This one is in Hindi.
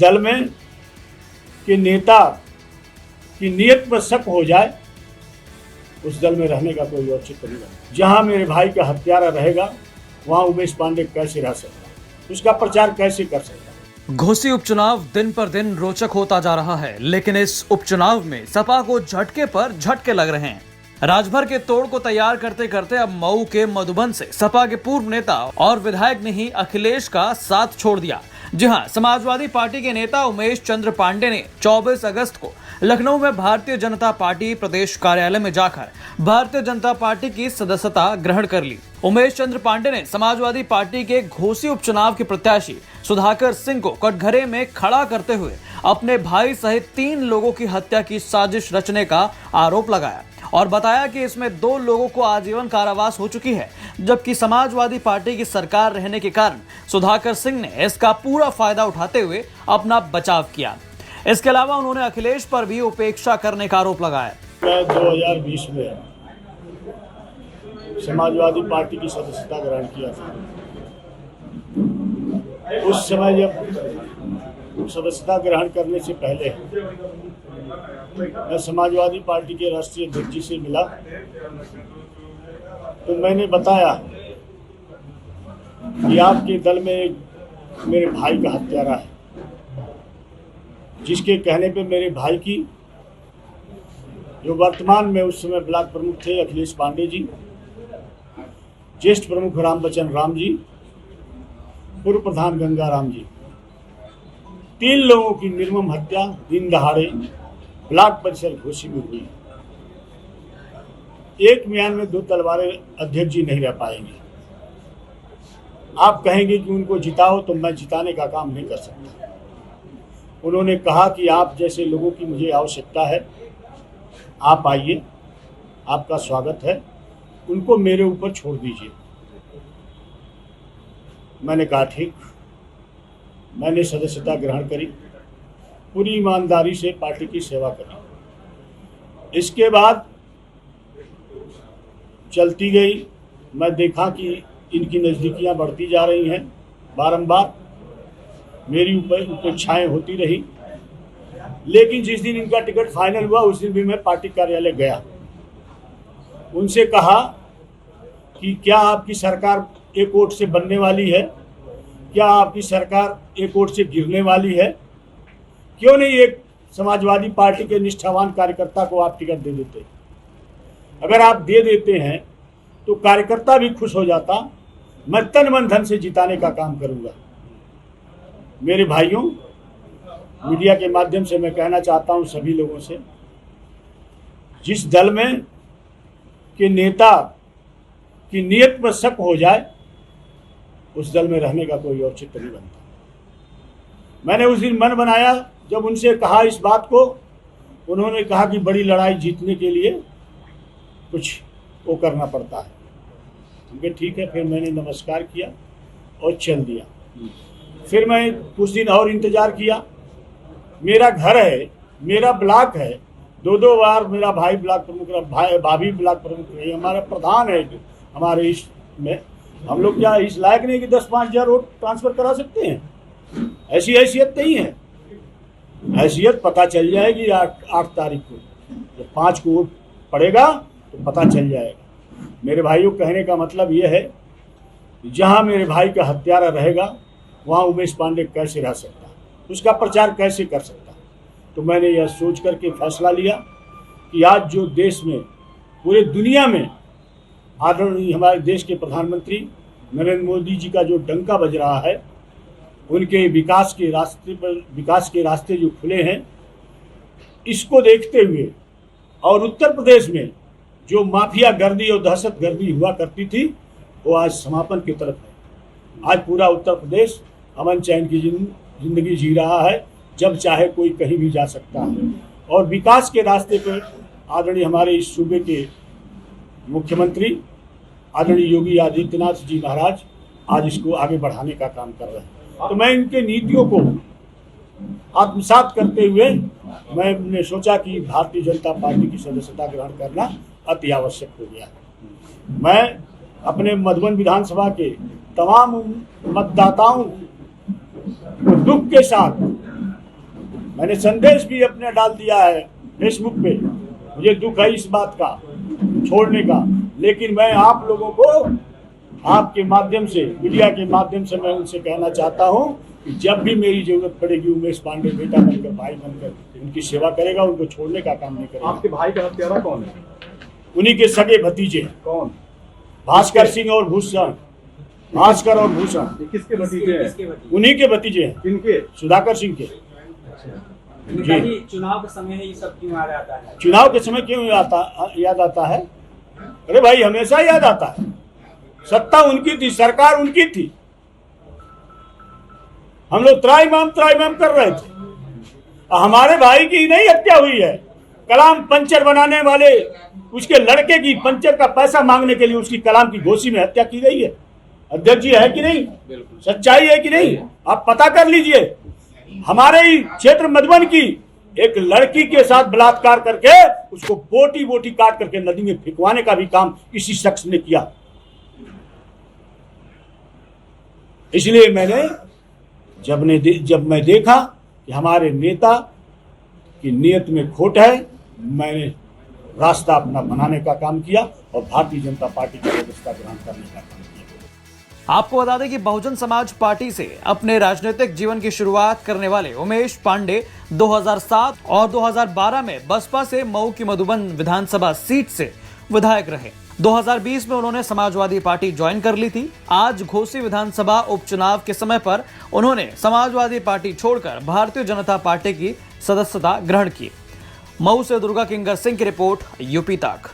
दल में के नेता की नीयत पर शक हो जाए, उस दल में रहने का कोई औचित्य नहीं है। जहां मेरे भाई का हत्यारा रहेगा वहां उमेश पांडे कैसे रह सकता, उसका प्रचार कैसे कर सकता। घोसी उपचुनाव दिन पर दिन रोचक होता जा रहा है, लेकिन इस उपचुनाव में सपा को झटके पर झटके लग रहे हैं। राजभर के तोड़ को तैयार करते करते अब मऊ के मधुबन से सपा के पूर्व नेता और विधायक ने ही अखिलेश का साथ छोड़ दिया। जी हां, समाजवादी पार्टी के नेता उमेश चंद्र पांडे ने 24 अगस्त को लखनऊ में भारतीय जनता पार्टी प्रदेश कार्यालय में जाकर भारतीय जनता पार्टी की सदस्यता ग्रहण कर ली। उमेश चंद्र पांडे ने समाजवादी पार्टी के घोसी उपचुनाव के प्रत्याशी सुधाकर सिंह को कटघरे में खड़ा करते हुए अपने भाई सहित 3 लोगों की हत्या की साजिश रचने का आरोप लगाया और बताया कि इसमें 2 लोगों को आजीवन कारावास हो चुकी है, जबकि समाजवादी पार्टी की सरकार रहने के कारण सुधाकर सिंह ने इसका पूरा फायदा उठाते हुए अपना बचाव किया। इसके अलावा उन्होंने अखिलेश पर भी उपेक्षा करने का आरोप लगाया। मैं 2020 में समाजवादी पार्टी की सदस्यता ग्रहण किया था। उस समय जब सदस्यता ग्रहण करने से पहले मैं समाजवादी पार्टी के राष्ट्रीय अध्यक्ष जी से मिला तो मैंने बताया कि आपके दल में मेरे भाई का हत्यारा है, जिसके कहने पे मेरे भाई की, जो वर्तमान में उस समय ब्लॉक प्रमुख थे अखिलेश पांडे जी, ज्येष्ठ प्रमुख रामबचन राम जी, पूर्व प्रधान गंगाराम जी, 3 लोगों की निर्मम हत्या दिन दहाड़े ब्लॉक परिसर घोसी में हुई। एक म्यान में 2 तलवारें अध्यक्ष जी नहीं रह पाएंगे। आप कहेंगे कि उनको जिताओ, तो मैं जिताने का काम नहीं कर सकता। उन्होंने कहा कि आप जैसे लोगों की मुझे आवश्यकता है, आप आइए, आपका स्वागत है, उनको मेरे ऊपर छोड़ दीजिए। मैंने कहा ठीक। मैंने सदस्यता ग्रहण करी, पूरी ईमानदारी से पार्टी की सेवा करी। इसके बाद चलती गई, मैं देखा कि इनकी नज़दीकियां बढ़ती जा रही हैं, बारंबार मेरी उपेक्षाएं होती रही। लेकिन जिस दिन इनका टिकट फाइनल हुआ उस दिन भी मैं पार्टी कार्यालय गया, उनसे कहा कि क्या आपकी सरकार एक वोट से बनने वाली है, क्या आपकी सरकार एक वोट से गिरने वाली है, क्यों नहीं एक समाजवादी पार्टी के निष्ठावान कार्यकर्ता को आप टिकट दे देते। अगर आप दे देते हैं तो कार्यकर्ता भी खुश हो जाता, मैं तन मन धन से जिताने का काम करूंगा। मेरे भाइयों, मीडिया के माध्यम से मैं कहना चाहता हूं सभी लोगों से, जिस दल में के नेता की नीयत पर शक हो जाए, उस दल में रहने का कोई औचित्य नहीं बनता। मैंने उस दिन मन बनाया, जब उनसे कहा इस बात को, उन्होंने कहा कि बड़ी लड़ाई जीतने के लिए कुछ वो करना पड़ता है। क्योंकि ठीक है, फिर मैंने नमस्कार किया और चल दिया। फिर मैं कुछ दिन और इंतजार किया। मेरा घर है, मेरा ब्लॉक है, 2 बार मेरा भाई ब्लॉक प्रमुख, भाभी ब्लॉक प्रमुख रही, हमारा प्रधान है हमारे इस में। हम लोग क्या इस लायक नहीं कि 10-5 हज़ार वोट ट्रांसफर करा सकते हैं? ऐसी हैसियत नहीं है। हैसियत पता चल जाएगी 8 तारीख को, जब 5 को वोट पड़ेगा तो पता चल जाएगा। मेरे भाइयों, कहने का मतलब यह है कि जहां मेरे भाई का हत्यारा रहेगा वहां उमेश पांडे कैसे रह सकता, उसका प्रचार कैसे कर सकता। तो मैंने यह सोच करके फैसला लिया कि आज जो देश में, पूरे दुनिया में आदरणीय हमारे देश के प्रधानमंत्री नरेंद्र मोदी जी का जो डंका बज रहा है, उनके विकास के रास्ते जो खुले हैं, इसको देखते हुए, और उत्तर प्रदेश में जो माफिया गर्दी और दहशत गर्दी हुआ करती थी, वो आज समापन की तरफ है। आज पूरा उत्तर प्रदेश अमन चैन की जिंदगी जी रहा है, जब चाहे कोई कहीं भी जा सकता है। और विकास के रास्ते पर आदरणीय हमारे इस सूबे के मुख्यमंत्री आदरणीय योगी आदित्यनाथ जी महाराज आज इसको आगे बढ़ाने का काम कर रहे हैं। तो मैं इनके नीतियों को आत्मसात करते हुए मैंने सोचा कि भारतीय जनता पार्टी की सदस्यता ग्रहण करना अति आवश्यक हो गया। मैं अपने मधुबन विधानसभा के तमाम मतदाताओं को दुख के साथ मैंने संदेश भी अपने डाल दिया है फेसबुक पे। मुझे दुख है इस बात का छोड़ने का, लेकिन मैं आप लोगों को आपके माध्यम से, मीडिया के माध्यम से मैं उनसे कहना चाहता हूं कि जब भी मेरी जरूरत पड़ेगी उमेश पांडे बेटा बनकर, भाई बनकर उनकी सेवा करेगा, उनको छोड़ने का काम नहीं करेगा। आपके भाई का हत्यारा कौन है? उन्हीं के सगे भतीजे कौन? भास्कर सिंह और भूषण, भास्कर और भूषण ये किसके भतीजे हैं? उन्हीं के भतीजे हैं, किनके? सुधाकर सिंह के। जी, चुनाव के समय ये सब क्यों याद आता है? चुनाव के समय क्यों याद आता है? अरे भाई हमेशा याद आता है। सत्ता उनकी थी, सरकार उनकी थी, हम लोग त्राईमाम कर रहे थे। हमारे भाई की नहीं हत्या हुई है। कलाम पंचर बनाने वाले उसके लड़के की पंचर का पैसा मांगने के लिए उसकी कलाम की घोसी में हत्या की गई है। अध्यक्ष जी, है कि नहीं? सच्चाई है कि नहीं? आप पता कर लीजिए। हमारे ही क्षेत्र मधुबन की एक लड़की के साथ बलात्कार करके उसको बोटी बोटी काट करके नदी में फेंकवाने का भी काम इसी शख्स ने किया। इसलिए मैंने जब मैं देखा कि हमारे नेता की नीयत में खोट है, मैंने रास्ता अपना बनाने का काम किया और भारतीय जनता पार्टी की व्यवस्था ग्रहण करने का काम किया। आपको बता दें कि बहुजन समाज पार्टी से अपने राजनीतिक जीवन की शुरुआत करने वाले उमेश पांडे 2007 और 2012 में बसपा से मऊ की मधुबन विधानसभा सीट से विधायक रहे। 2020 में उन्होंने समाजवादी पार्टी ज्वाइन कर ली थी। आज घोसी विधानसभा उपचुनाव के समय पर उन्होंने समाजवादी पार्टी छोड़कर भारतीय जनता पार्टी की सदस्यता ग्रहण की। मऊ से दुर्गा किंगर सिंह की रिपोर्ट, यूपी तक।